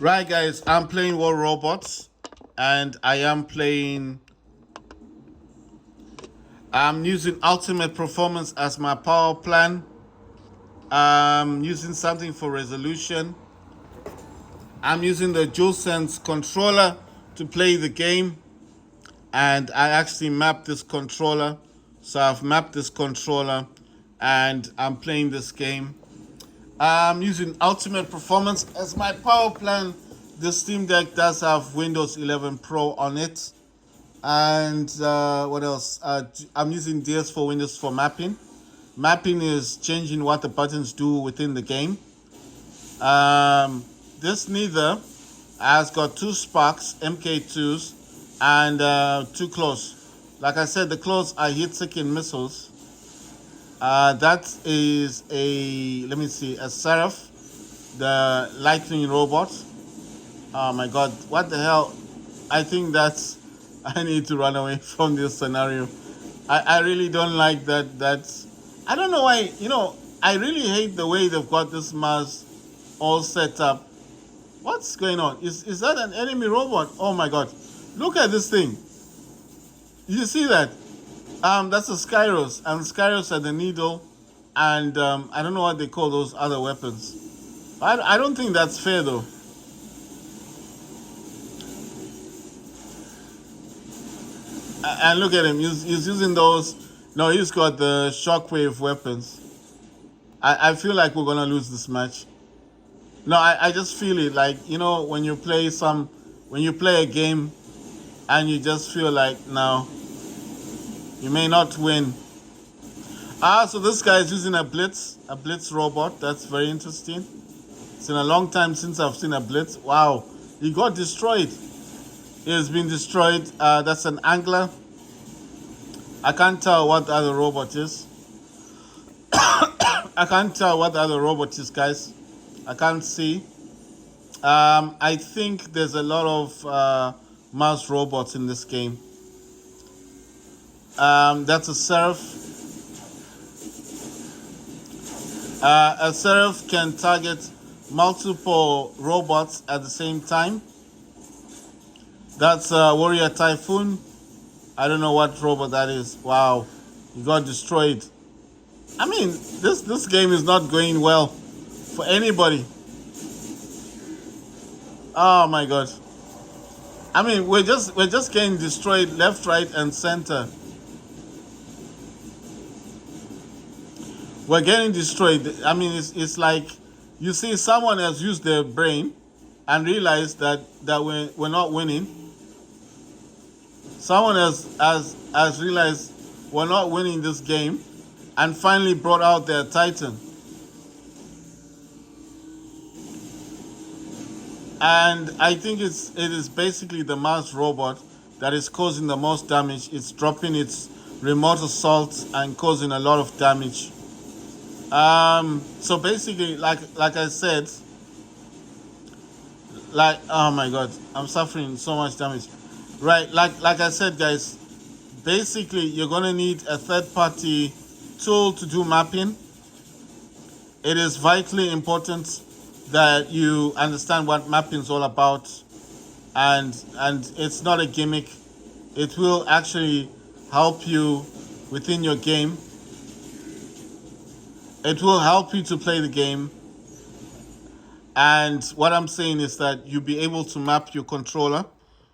Right, guys, I'm playing War Robots, and I'm using Ultimate Performance as my power plan. I'm using something for resolution. I'm using the DualSense controller to play the game, and I actually mapped this controller. So I've mapped this controller, and I'm playing this game. I'm using Ultimate Performance as my power plan. The Steam Deck does have Windows 11 Pro on it. And what else? I'm using DS4 Windows for mapping. Mapping is changing what the buttons do within the game. Um, this Neither has got two Sparks, MK2s, and two claws. Like I said, the claws are hit-seeking missiles. That is let me see, a Seraph, the lightning robot. Oh my god, what the hell? I think that's I need to run away from this scenario. I really don't like that. I don't know why, I really hate the way they've got this Mars all set up. What's going on? Is that an enemy robot? Oh my god. Look at this thing. You see that? That's a Skyros, and Skyros are the needle, and I don't know what they call those other weapons. I don't think that's fair though. And look at him. He's using those. No, he's got the shockwave weapons. I feel like we're gonna lose this match. No, I just feel it. Like, when you play a game and you just feel like, no, you may not win. So this guy is using a blitz robot. That's very interesting. It's been a long time since I've seen a blitz. Wow, he got destroyed. He has been destroyed. That's an angler. I can't tell what the other robot is. I can't tell what the other robot is, guys. I can't see. I think there's a lot of Mars robots in this game. That's a Seraph. A Seraph can target multiple robots at the same time. That's a Warrior Typhoon. I don't know what robot that is. Wow, he got destroyed. I mean, this game is not going well for anybody. Oh my god. I mean, we're just getting destroyed left, right, and center. We're getting destroyed. I mean, it's like you see someone has used their brain and realized that we're not winning. Someone has realized we're not winning this game, and finally brought out their Titan. And I think it is basically the Mars robot that is causing the most damage. It's dropping its remote assault and causing a lot of damage. So basically, like I said, like, oh my god, I'm suffering so much damage. Right, like I said, guys, basically you're gonna need a third party tool to do mapping. It is vitally important that you understand what mapping is all about, and it's not a gimmick. It will actually help you within your game. It will help you to play the game. And what I'm saying is that you'll be able to map your controller.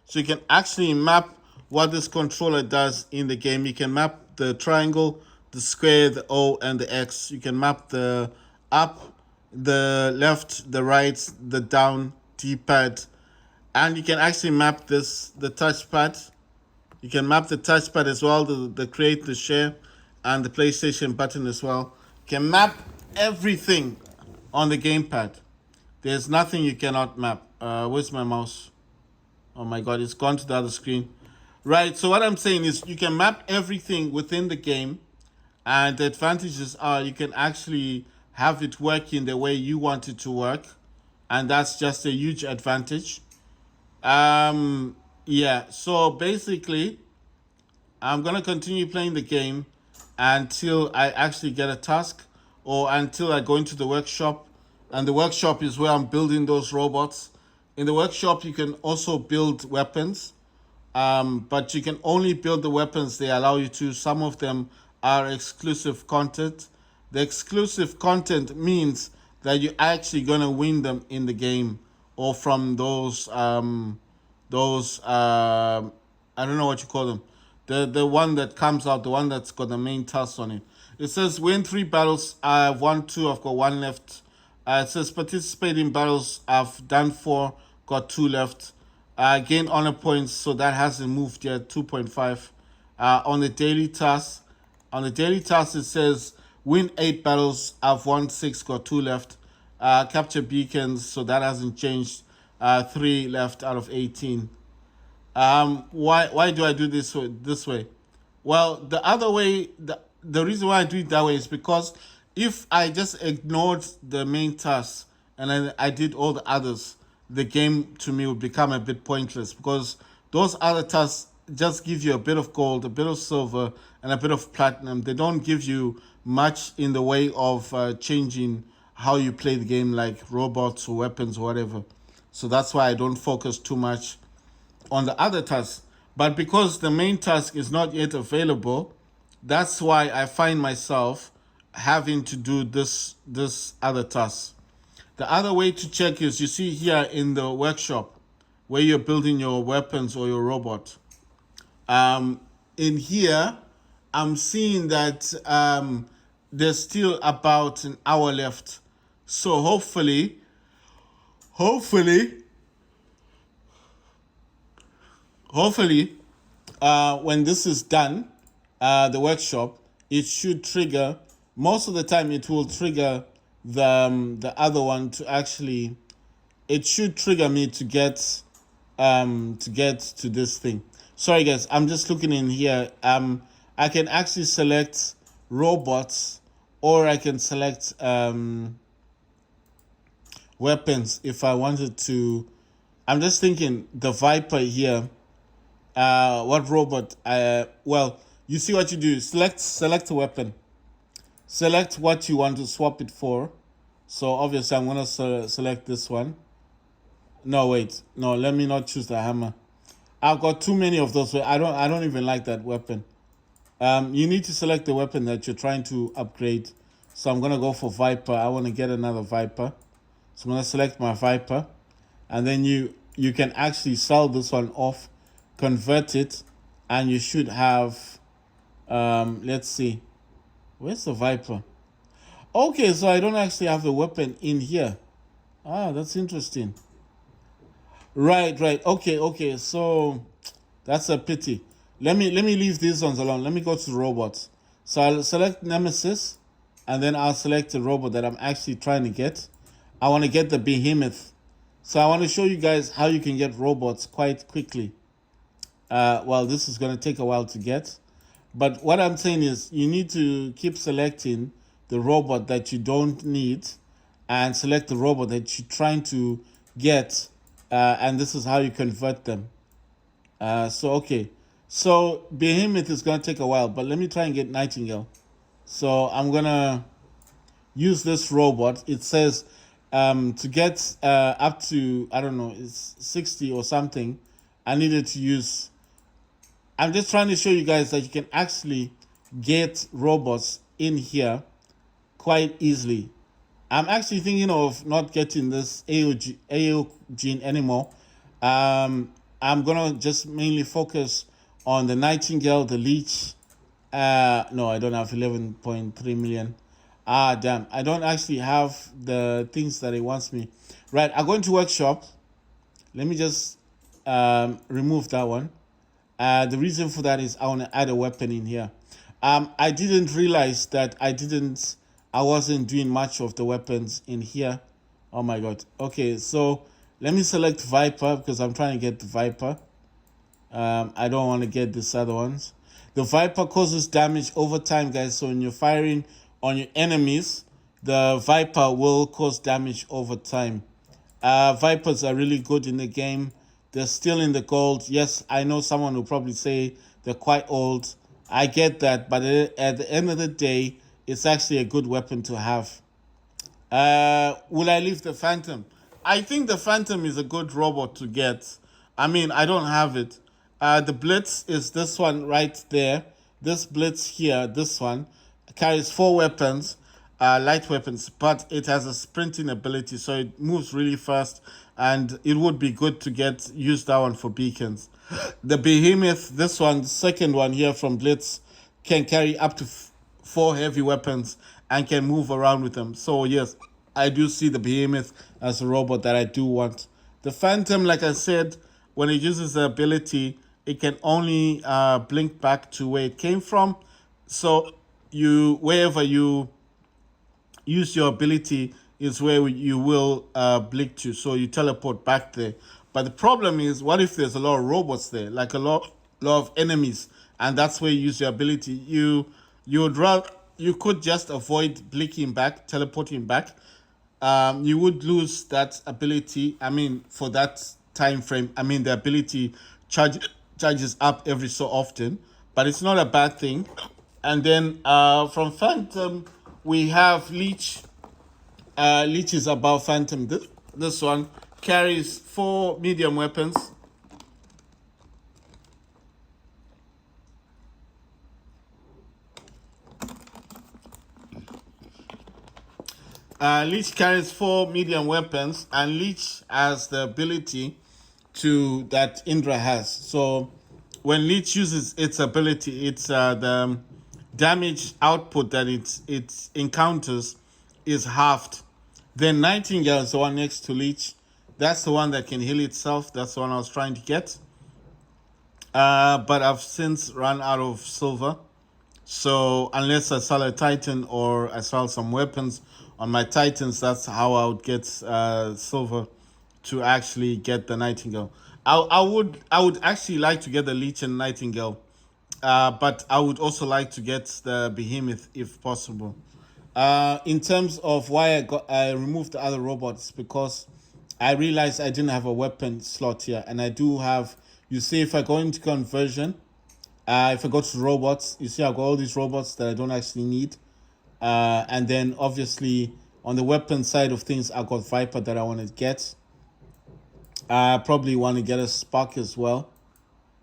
So you can actually map what this controller does in the game. You can map the triangle, the square, the O, and the X. You can map the up, the left, the right, the down, D-pad. And you can actually map the touchpad. You can map the touchpad as well, the create, the share, and the PlayStation button as well. You can map everything on the gamepad. There's nothing you cannot map. Where's my mouse? Oh my god, it's gone to the other screen. Right, so what I'm saying is you can map everything within the game, and the advantages are you can actually have it working the way you want it to work, and that's just a huge advantage. Yeah, so basically, I'm gonna continue playing the game until I actually get a task, or until I go into the workshop, and the workshop is where I'm building those robots. In the workshop, you can also build weapons, but you can only build the weapons they allow you to. Some of them are exclusive content. The exclusive content means that you're actually gonna win them in the game, or from those I don't know what you call them. The one that comes out, the one that's got the main task on it. It says win 3 battles. I've won 2. I've got 1 left. It says participate in battles. I've done 4. Got 2 left. Gain honor points. So that hasn't moved yet. 2.5. On the daily task. On the daily task, it says win 8 battles. I've won 6. Got 2 left. Capture beacons. So that hasn't changed. 3 left out of 18. Why do I do this way? Well, the other way, the reason why I do it that way is because if I just ignored the main task and then I did all the others, the game to me would become a bit pointless, because those other tasks just give you a bit of gold, a bit of silver, and a bit of platinum. They don't give you much in the way of changing how you play the game, like robots or weapons or whatever. So that's why I don't focus too much on the other tasks. But because the main task is not yet available, that's why I find myself having to do this other task. The other way to check is, you see here in the workshop where you're building your weapons or your robot. In here, I'm seeing that there's still about an hour left. So hopefully, hopefully, hopefully, when this is done, the workshop, it should trigger. Most of the time, it will trigger the other one to actually. It should trigger me to get to this thing. Sorry guys, I'm just looking in here. I can actually select robots, or I can select weapons if I wanted to. I'm just thinking the Viper here. What robot? Well, you see what you do. Select a weapon. Select what you want to swap it for. So obviously I'm gonna select this one. No, wait. No, let me not choose the hammer. I've got too many of those. I don't even like that weapon. You need to select the weapon that you're trying to upgrade. So I'm gonna go for Viper. I want to get another Viper. So I'm gonna select my Viper, and then you can actually sell this one off, convert it, and you should have. Let's see. Where's the Viper? Okay, so I don't actually have the weapon in here. Ah, that's interesting. Right. Okay. So that's a pity. Let me leave these ones alone. Let me go to robots. So I'll select Nemesis, and then I'll select the robot that I'm actually trying to get. I want to get the Behemoth. So I want to show you guys how you can get robots quite quickly. Well, this is going to take a while to get. But what I'm saying is, you need to keep selecting the robot that you don't need, and select the robot that you're trying to get, and this is how you convert them. Okay. So Behemoth is going to take a while, but let me try and get Nightingale. So I'm going to use this robot. It says to get up to, I don't know, it's 60 or something. I needed to use. I'm just trying to show you guys that you can actually get robots in here quite easily. I'm actually thinking of not getting this AO anymore. I'm gonna just mainly focus on the Nightingale, the Leech. No, I don't have 11.3 million. Ah, damn. I don't actually have the things that it wants me. Right, I'm going to workshop. Let me just remove that one. The reason for that is I want to add a weapon in here. I didn't realize that I wasn't doing much of the weapons in here. Oh my god. Okay, so let me select Viper, because I'm trying to get the Viper. I don't want to get these other ones. The Viper causes damage over time, guys. So when you're firing on your enemies, the Viper will cause damage over time. Vipers are really good in the game. They're still in the gold. Yes, I know someone will probably say they're quite old. I get that, but at the end of the day, it's actually a good weapon to have. Will I leave the Phantom? I think the Phantom is a good robot to get. I mean, I don't have it. The Blitz is this one right there. This Blitz here, this one, carries 4 weapons, light weapons, but it has a sprinting ability, so it moves really fast, and it would be good to use that one for beacons. The Behemoth, this one, the second one here from Blitz, can carry up to 4 heavy weapons and can move around with them. So yes, I do see the Behemoth as a robot that I do want. The Phantom, like I said, when it uses the ability, it can only blink back to where it came from. So wherever you use your ability is where you will blink to. So you teleport back there. But the problem is, what if there's a lot of robots there, like lot of enemies, and that's where you use your ability? You could just avoid blinking back, teleporting back. You would lose that ability. I mean, for that time frame. I mean, the ability charges up every so often, but it's not a bad thing. And then from Phantom, we have Leech. Leech is about Phantom. This one carries 4 medium weapons. Leech carries 4 medium weapons, and Leech has the ability that Indra has. So when Leech uses its ability, it's the damage output that it encounters is halved. Then Nightingale is the one next to Leech. That's the one that can heal itself. That's the one I was trying to get. But I've since run out of silver. So unless I sell a Titan or I sell some weapons on my Titans, that's how I would get silver to actually get the Nightingale. I would actually like to get the Leech and Nightingale, but I would also like to get the Behemoth if possible. In terms of why I removed the other robots, because I realized I didn't have a weapon slot here, and I do have. You see, if I go into conversion, if I go to robots, you see I got all these robots that I don't actually need. And then obviously on the weapon side of things, I got Viper that I want to get. I probably want to get a Spark as well.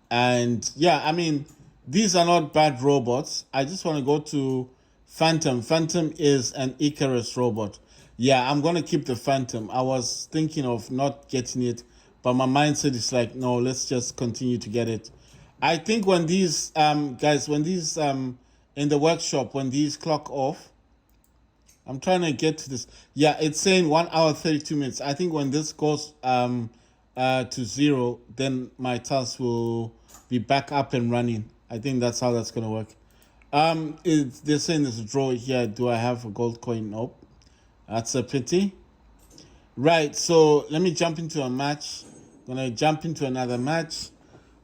And yeah, I mean, these are not bad robots. I just want to go to Phantom. Phantom is an Icarus robot. Yeah, I'm going to keep the Phantom. I was thinking of not getting it, but my mindset is like, no, let's just continue to get it. I think when these guys, when these in the workshop, when these clock off, I'm trying to get to this. Yeah, it's saying 1 hour 32 minutes. I think when this goes to 0, then my task will be back up and running. I think that's how that's gonna work. They're saying there's a draw here. Do I have a gold coin? Nope. That's a pity. Right, so let me jump into a match. I'm gonna jump into another match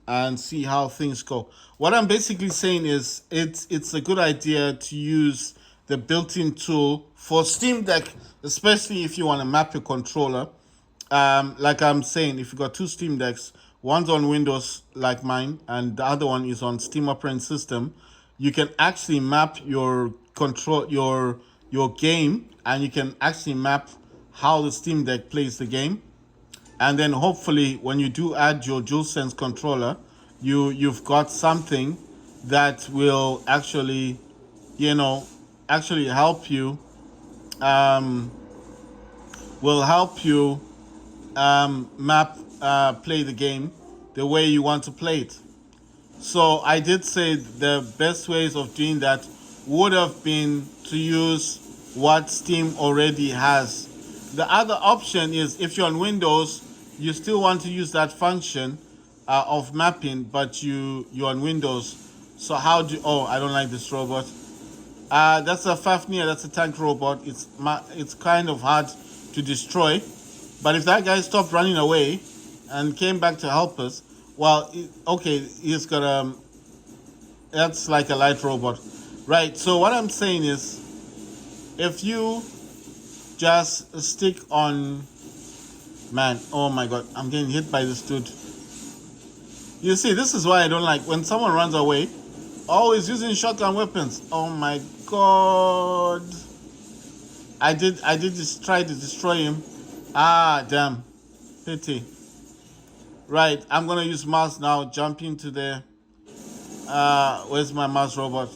and see how things go. What I'm basically saying is it's a good idea to use the built-in tool for Steam Deck, especially if you want to map your controller. Like I'm saying, if you got 2 Steam Decks, one's on Windows like mine, and the other one is on Steam operating system, you can actually map your game, and you can actually map how the Steam Deck plays the game. And then hopefully when you do add your DualSense controller, you've got something that will actually, actually help you play the game the way you want to play it. So I did say the best ways of doing that would have been to use what Steam already has. The other option is, if you're on Windows, you still want to use that function of mapping, but you're on Windows. So how do? Oh, I don't like this robot. That's a Fafnir. That's a tank robot. It's kind of hard to destroy, but if that guy stopped running away and came back to help us, well, okay, he's got that's like a light robot, right? So what I'm saying is, if you just stick on, man, oh my god, I'm getting hit by this dude. You see, this is why I don't like when someone runs away, always using shotgun weapons. Oh my god. I did just try to destroy him, Ah, damn. Pity. Right, I'm gonna use mouse now. Jump into the where's my mouse robot?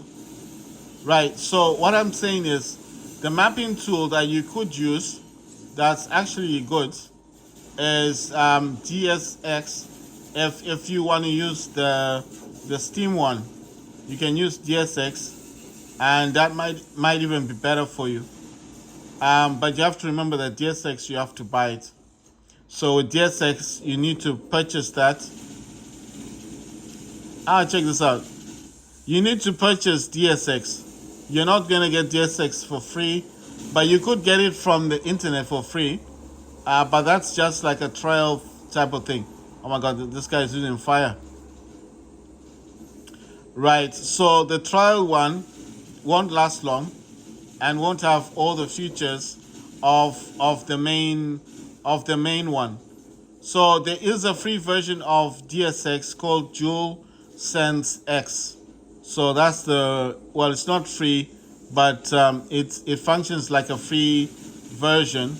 Right. So what I'm saying is the mapping tool that you could use that's actually good is DSX. If you want to use the Steam one, you can use DSX, and that might even be better for you. But you have to remember that DSX you have to buy it. So with DSX you need to purchase that. Check this out. You need to purchase DSX. You're not gonna get DSX for free, but you could get it from the internet for free. But that's just like a trial type of thing. Oh my god, this guy is using fire. Right, so the trial one won't last long and won't have all the features of the main one. So there is a free version of DSX called DualSense X. So that's it's not free, but it functions like a free version.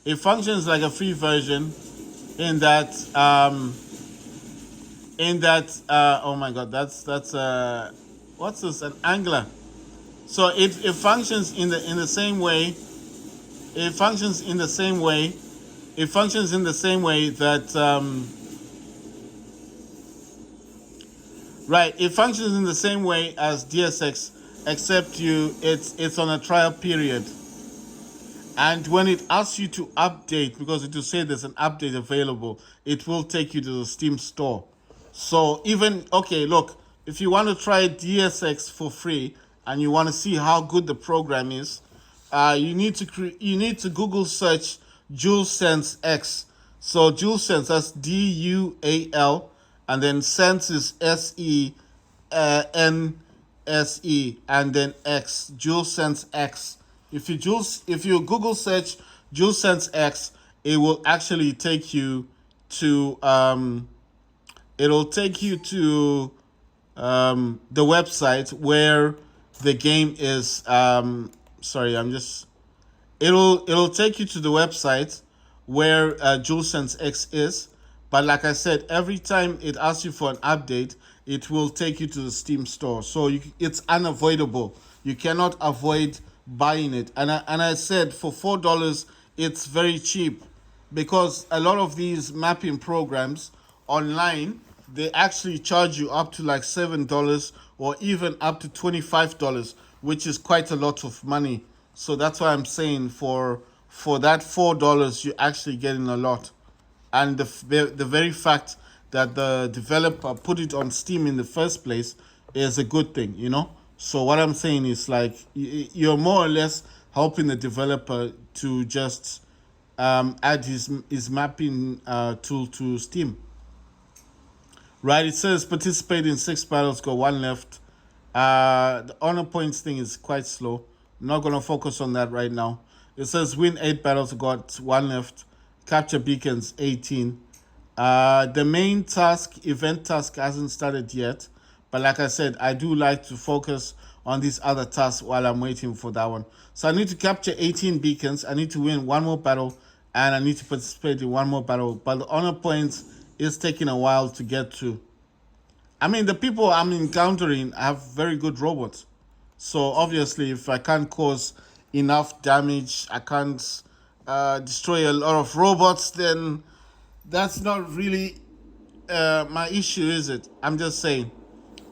It functions like a free version in that oh my god, that's what's this, an angler. So it functions in the same way. It functions in the same way. It functions in the same way that right. It functions in the same way as DSX, except it's on a trial period. And when it asks you to update, because it will say there's an update available, it will take you to the Steam store. So even, okay, look, if you want to try DSX for free and you want to see how good the program is, you need to Google search DualSense X. So DualSense, that's DUAL, and then Sense is SENSE, and then X, DualSense X. If you Google search DualSense X, it will actually take you to the website where the game is. It'll take you to the website where DualSense X is. But like I said, every time it asks you for an update, it will take you to the Steam store. So it's unavoidable. You cannot avoid buying it. And I said for $4, it's very cheap, because a lot of these mapping programs online, they actually charge you up to like $7 or even up to $25, which is quite a lot of money. So that's why I'm saying for that $4, you're actually getting a lot. And the very fact that the developer put it on Steam in the first place is a good thing, you know. So what I'm saying is, like, you're more or less helping the developer to just add his mapping tool to Steam. Right? It says participate in 6 battles, got 1 left. The honor points thing is quite slow. I'm not gonna focus on that right now. It says win 8 battles, got 1 left. Capture beacons 18. The main event task hasn't started yet. But like I said, I do like to focus on these other tasks while I'm waiting for that one. So I need to capture 18 beacons. I need to win 1 more battle, and I need to participate in 1 more battle. But the honor points is taking a while to get to. I mean, the people I'm encountering have very good robots. So obviously, if I can't cause enough damage, I can't destroy a lot of robots, then that's not really my issue, is it? I'm just saying.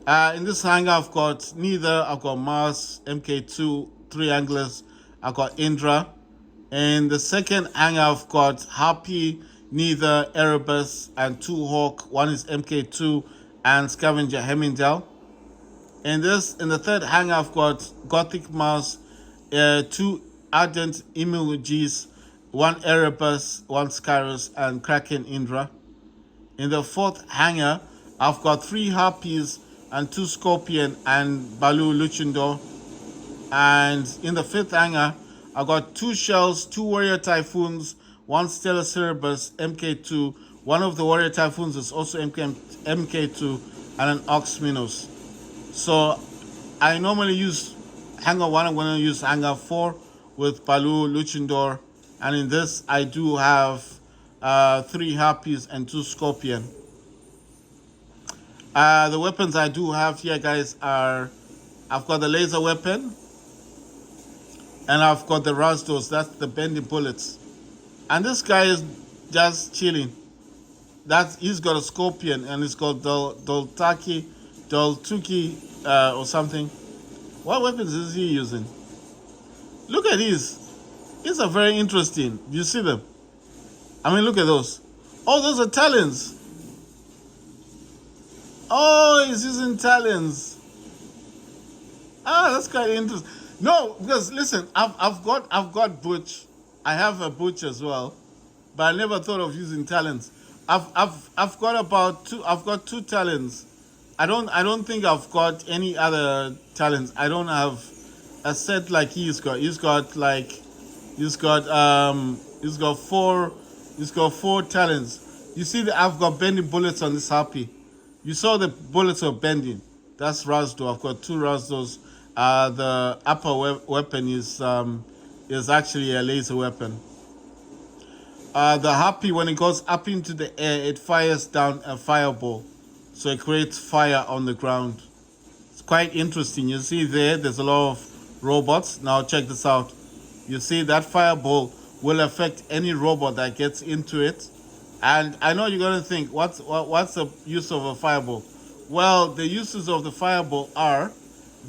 In this hangar, I've got Neither, I've got Mars, MK2, 3 anglers, I've got Indra. In the second hangar, I've got Harpy, Neither, Erebus, and 2 Hawk. 1 is MK2 and Scavenger Hemmingdale. In the third hangar, I've got Gothic Mars, 2 Ardent Emojis, 1 Erebus, 1 Skyros, and Kraken Indra. In the fourth hangar, I've got 3 Harpies and 2 Scorpion and Balu Luchindor. And in the fifth hangar, I've got 2 Shells, 2 Warrior Typhoons, 1 Stellar Cerebus, MK2. One of the Warrior Typhoons is also MK2, and an Ox Minos. So I normally use hangar 1. I'm going to use hangar 4 with Balu, Luchindor, And in this, I do have 3 harpies and 2 scorpion. The weapons I do have here, guys, are I've got the laser weapon and I've got the Rasdos. That's the bending bullets. And this guy is just chilling. He's got a scorpion and he's got Doltuki, or something. What weapons is he using? Look at these. These are very interesting. Do you see them? I mean, look at those. Oh, those are talons. Oh, he's using talons. Ah, that's quite interesting. No, because listen, I've got Butch. I have a Butch as well, but I never thought of using talons. I've got about two. I've got 2 talons. I don't think I've got any other talents. I don't have a set like he's got. He's got 4 talents. You see that I've got bending bullets on this harpy. You saw the bullets are bending. That's Rasdo. I've got 2 Rasdos. The upper weapon is actually a laser weapon. The harpy, when it goes up into the air, it fires down a fireball. So it creates fire on the ground. It's quite interesting. You see there's a lot of robots. Now check this out. You see that fireball will affect any robot that gets into it. And I know you're going to think, what's the use of a fireball? Well, the uses of the fireball are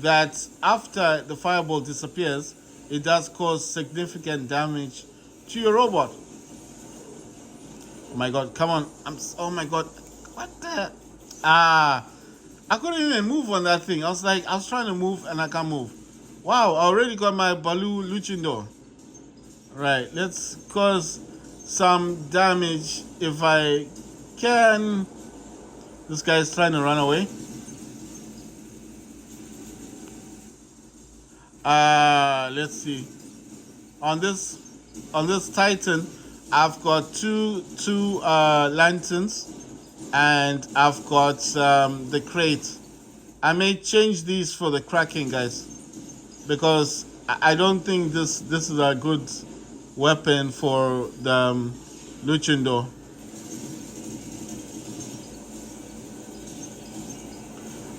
that after the fireball disappears, it does cause significant damage to your robot. Oh my god, come on. Oh my god. What the? I couldn't even move on that thing. I was trying to move and I can't move. Wow, I already got my Balu Luchindor. Right, let's cause some damage if I can. This guy is trying to run away. Let's see. On this Titan, I've got two lanterns, and I've got the crate. I may change these for the Kraken, guys, because I don't think this is a good weapon for the Luchindor.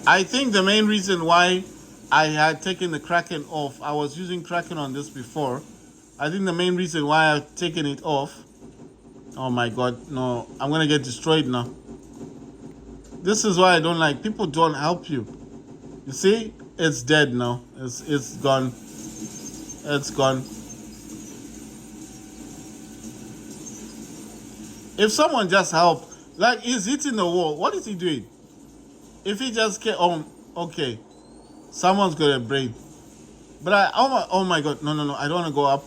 I think the main reason why I had taken the Kraken off, I was using Kraken on this before. I think the main reason why I've taken it off, oh my god, no, I'm gonna get destroyed now. This is why I don't like, people don't help you. You see, it's dead now. It's gone. It's gone. If someone just help, like he's hitting the wall, what is he doing? If he just get on, okay, someone's got a brain. But oh my god, no, I don't want to go up.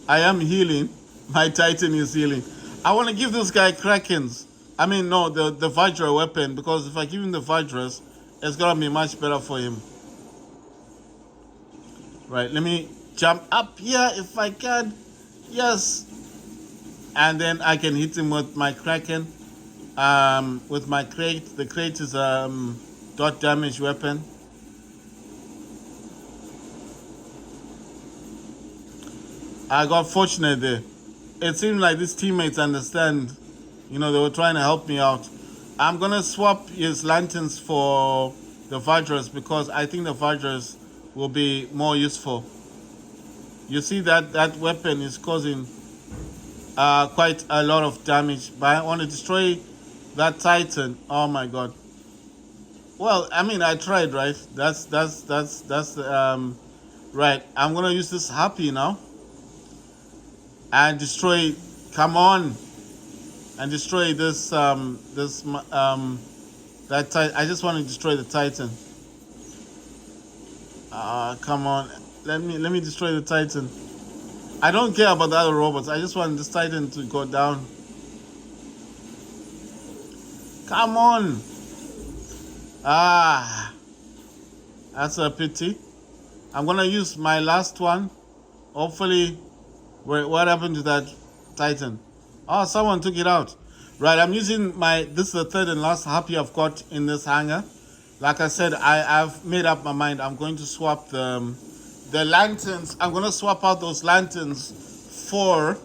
I am healing. My Titan is healing. I want to give this guy Krakens. I mean, no, the Vajra weapon, because if I give him the Vajras, it's gonna be much better for him. Right, let me jump up here if I can. Yes. And then I can hit him with my Kraken. With my crate. The crate is dot damage weapon. I got fortunate there. It seemed like these teammates understand. You know, they were trying to help me out. I'm gonna swap his lanterns for the Vajras because I think the Vajras will be more useful. You see that weapon is causing quite a lot of damage, but I want to destroy that Titan. Oh my god. Well, I mean, I tried, right? That's right. I'm gonna use this Harpy now and destroy. Come on, and destroy this that Titan. I just want to destroy the Titan. Come on. Let me destroy the Titan. I don't care about the other robots. I just want this Titan to go down. Come on. That's a pity. I'm gonna use my last one. Hopefully, what happened to that Titan? Oh, someone took it out. Right, I'm using this is the third and last Harpy I've got in this hangar. Like I said, I've made up my mind. I'm going to swap the lanterns. I'm going to swap out those lanterns for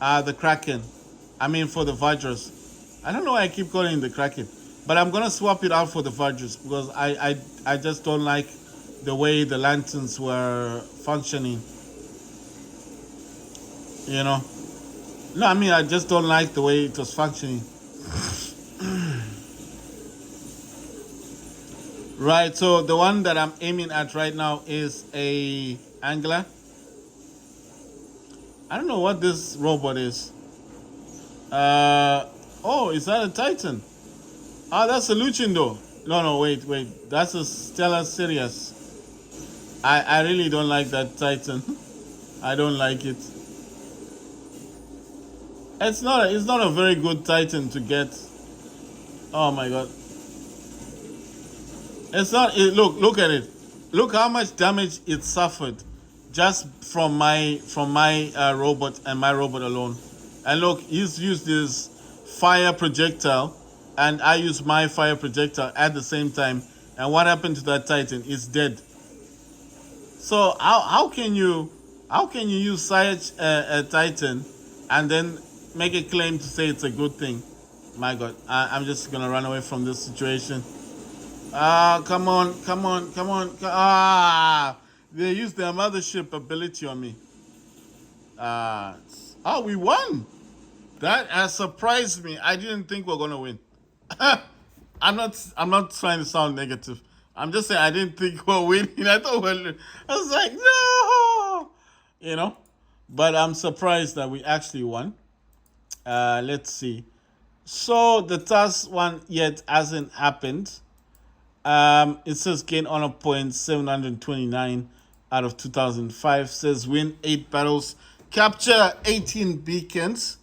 the Kraken. I mean, for the Vajras. I don't know why I keep calling it the Kraken, but I'm gonna swap it out for the Vajras because I just don't like the way the lanterns were functioning. You know. No, I mean I just don't like the way it was functioning. Right. So the one that I'm aiming at right now is a angler. I don't know what this robot is. Oh, is that a Titan? Ah, that's a Lucindo. No, no, wait. That's a Stella Sirius. I really don't like that Titan. I don't like it. It's not a very good Titan to get. Oh my god. It's not look at it. Look how much damage it suffered just from my robot and my robot alone. And look, he's used his fire projectile and I use my fire projectile at the same time. And what happened to that Titan? It's dead. So how can you use such a Titan and then make a claim to say it's a good thing? My God, I'm just gonna run away from this situation. Ah, come on. Ah, they used their mothership ability on me. Oh, we won. That has surprised me. I didn't think we are gonna win. I'm not trying to sound negative. I'm just saying I didn't think we are winning. I thought I was like, no, you know. But I'm surprised that we actually won. Let's see. So the task one yet hasn't happened. It says gain honor points 729 out of 2005. Says win 8 battles, capture 18 beacons.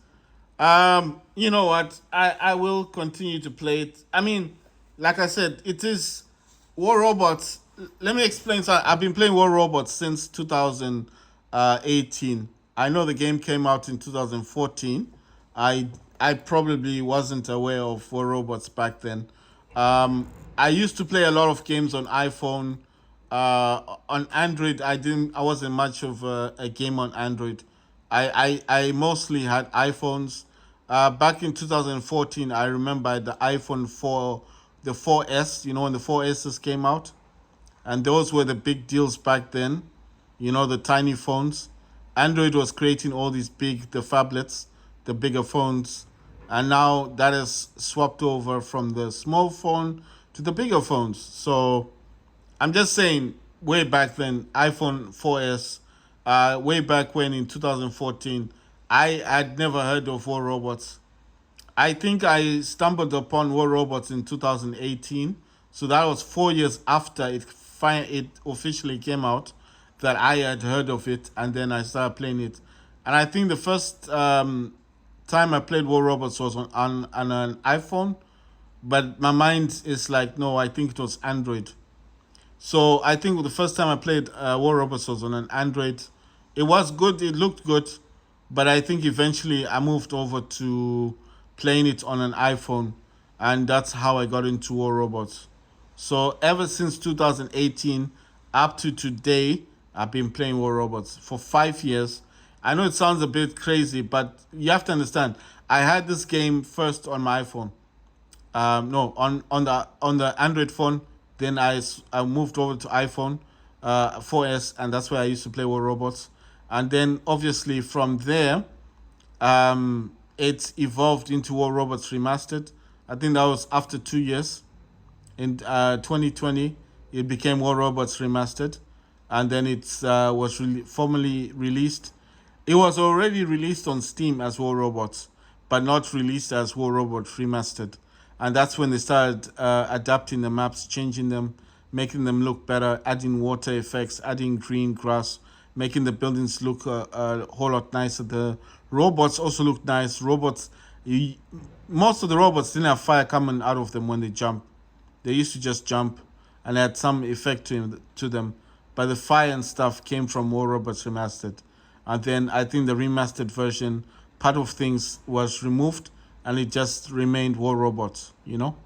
You know what? I will continue to play it. I mean, like I said, it is War Robots. Let me explain something. I've been playing War Robots since 2018. I know the game came out in 2014. I probably wasn't aware of War Robots back then. I used to play a lot of games on iPhone. On Android, I wasn't much of a game on Android. I mostly had iPhones. Back in 2014, I remember the iPhone 4, the 4S. You know when the 4Ss came out, and those were the big deals back then. You know the tiny phones. Android was creating all these the phablets, the bigger phones, and now that has swapped over from the small phone to the bigger phones. So I'm just saying, way back then, iPhone 4S, way back when in 2014, I had never heard of War Robots. I think I stumbled upon War Robots in 2018. So that was 4 years after it officially came out that I had heard of it, and then I started playing it. And I think the first time I played War Robots was on an iPhone, but my mind is like, no, I think it was Android. So I think the first time I played War Robots was on an Android. It was good, it looked good, but I think eventually I moved over to playing it on an iPhone, and that's how I got into War Robots. So ever since 2018 up to today, I've been playing War Robots for 5 years. I know it sounds a bit crazy, but you have to understand. I had this game first on my iPhone. No, on the Android phone. Then I moved over to iPhone 4S, and that's where I used to play War Robots. And then obviously from there, it evolved into War Robots Remastered. I think that was after 2 years. In 2020, it became War Robots Remastered, and then it was formally released. It was already released on Steam as War Robots, but not released as War Robots Remastered. And that's when they started adapting the maps, changing them, making them look better, adding water effects, adding green grass, making the buildings look a whole lot nicer. The robots also look nice. Most of the robots didn't have fire coming out of them when they jump. They used to just jump and had some effect to them. But the fire and stuff came from War Robots Remastered. And then I think the remastered version, part of things was removed and it just remained War Robots, you know?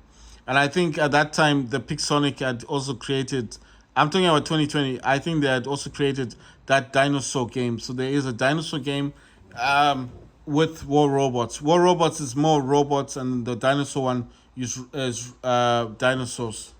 And I think at that time, the Pixonic had also created, I'm talking about 2020, I think they had also created that dinosaur game. So there is a dinosaur game with War Robots. War Robots is more robots, and the dinosaur one is dinosaurs.